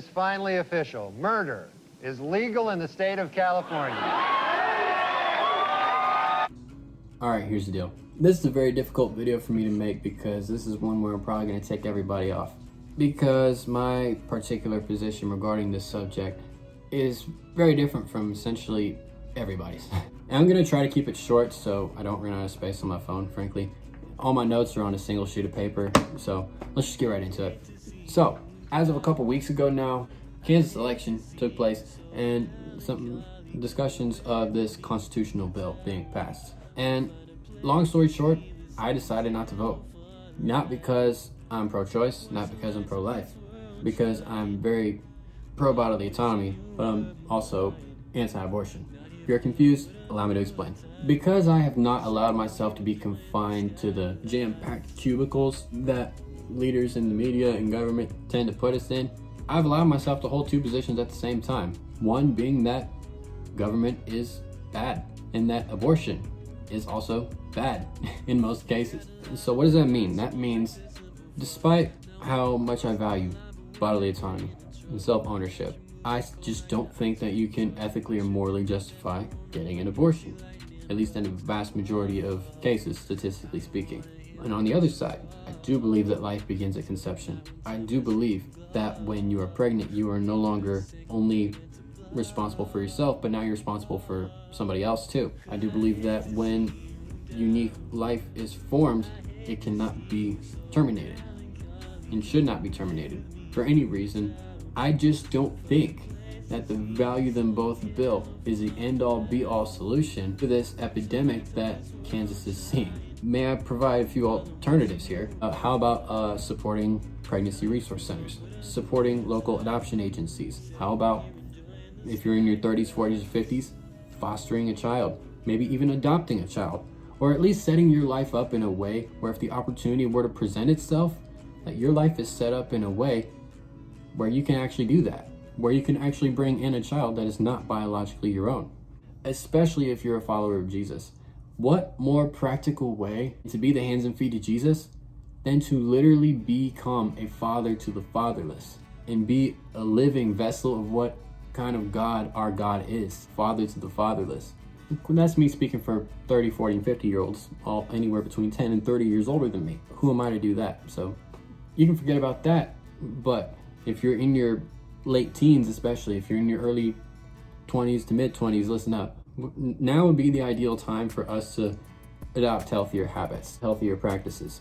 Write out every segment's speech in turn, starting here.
is finally official. Murder is legal in the state of California. All right, here's the deal. This is a very difficult video for me to make because this is one where I'm probably going to tick everybody off. Because my particular position regarding this subject is very different from essentially everybody's. And I'm going to try to keep it short so I don't run out of space on my phone, frankly. All my notes are on a single sheet of paper, so let's just get right into it. So, as of a couple weeks ago now, Kansas election took place and some discussions of this constitutional bill being passed. And long story short, I decided not to vote. Not because I'm pro-choice, not because I'm pro-life, because I'm very pro-bodily autonomy, but I'm also anti-abortion. If you're confused, allow me to explain. Because I have not allowed myself to be confined to the jam-packed cubicles that leaders in the media and government tend to put us in, I've allowed myself to hold two positions at the same time. One being that government is bad and that abortion is also bad in most cases. So what does that mean? That means despite how much I value bodily autonomy and self-ownership, I just don't think that you can ethically or morally justify getting an abortion, at least in a vast majority of cases, statistically speaking. And on the other side, I do believe that life begins at conception. I do believe that when you are pregnant, you are no longer only responsible for yourself, but now you're responsible for somebody else too. I do believe that when unique life is formed, it cannot be terminated and should not be terminated for any reason. I just don't think that the value them both bill is the end-all be-all solution to this epidemic that Kansas is seeing. May I provide a few alternatives here? How about supporting pregnancy resource centers, supporting local adoption agencies? How about, if you're in your 30s, 40s, or 50s, fostering a child, maybe even adopting a child, or at least setting your life up in a way where if the opportunity were to present itself, that your life is set up in a way where you can actually do that, where you can actually bring in a child that is not biologically your own, especially if you're a follower of Jesus. What more practical way to be the hands and feet of Jesus than to literally become a father to the fatherless and be a living vessel of what kind of God our God is, father to the fatherless. That's me speaking for 30, 40, and 50-year-olds, all anywhere between 10 and 30 years older than me. Who am I to do that? So you can forget about that, but if you're in your late teens, especially if you're in your early 20s to mid 20s, listen up. Now would be the ideal time for us to adopt healthier habits, healthier practices.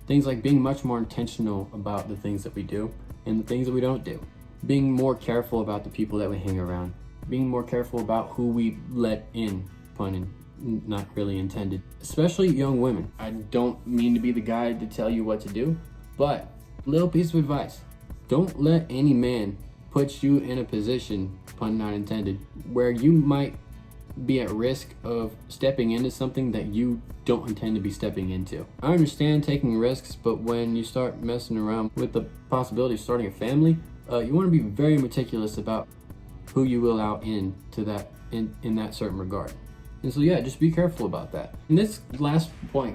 Things like being much more intentional about the things that we do and the things that we don't do. Being more careful about the people that we hang around. Being more careful about who we let in, pun and not really intended. Especially young women. I don't mean to be the guy to tell you what to do, but little piece of advice. Don't let any man put you in a position, pun not intended, where you might be at risk of stepping into something that you don't intend to be stepping into. I understand taking risks, but when you start messing around with the possibility of starting a family, you want to be very meticulous about who you will allow into that in that certain regard. And so yeah, just be careful about that. And this last point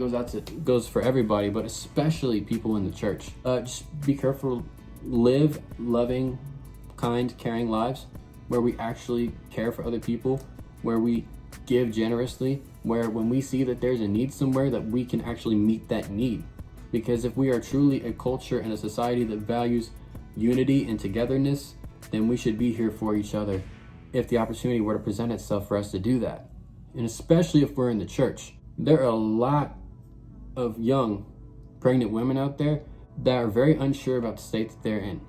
goes for everybody, but especially people in the church. Just be careful. Live loving, kind, caring lives where we actually care for other people, where we give generously, where when we see that there's a need somewhere that we can actually meet that need. Because if we are truly a culture and a society that values unity and togetherness, then we should be here for each other if the opportunity were to present itself for us to do that. And especially if we're in the church. There are a lot of young pregnant women out there that are very unsure about the state that they're in.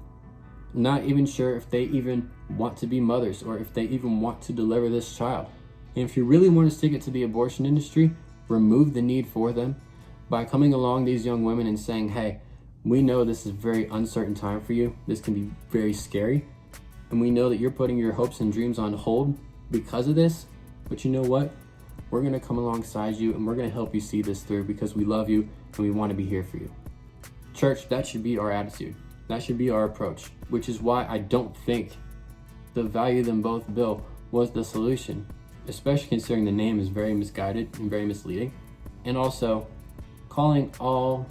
Not even sure if they even want to be mothers or if they even want to deliver this child. And if you really want to stick it to the abortion industry, remove the need for them by coming along these young women and saying, hey, we know this is a very uncertain time for you. This can be very scary. And we know that you're putting your hopes and dreams on hold because of this. But you know what? We're going to come alongside you and we're going to help you see this through because we love you and we want to be here for you. Church, that should be our attitude. That should be our approach, which is why I don't think the value them both bill was the solution, especially considering the name is very misguided and very misleading. And also, calling all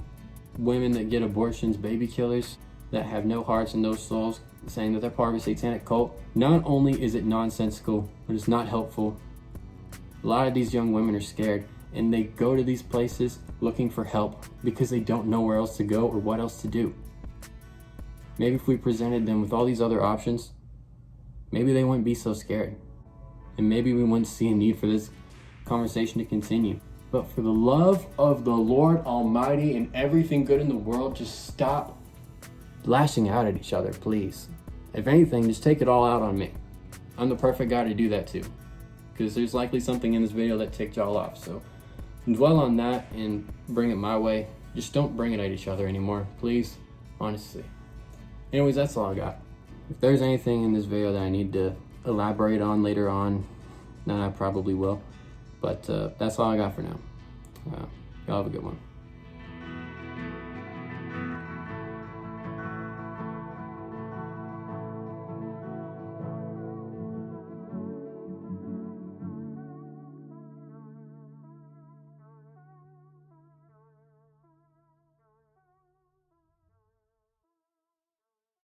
women that get abortions baby killers that have no hearts and no souls saying that they're part of a satanic cult. Not only is it nonsensical, but it's not helpful. A lot of these young women are scared, and they go to these places looking for help because they don't know where else to go or what else to do. Maybe if we presented them with all these other options, maybe they wouldn't be so scared. And maybe we wouldn't see a need for this conversation to continue. But for the love of the Lord Almighty and everything good in the world, just stop lashing out at each other, please. If anything, just take it all out on me. I'm the perfect guy to do that too, because there's likely something in this video that ticked y'all off. So dwell on that and bring it my way. Just don't bring it at each other anymore, please, honestly. Anyways, that's all I got. If there's anything in this video that I need to elaborate on later on, then I probably will. But that's all I got for now. Y'all have a good one.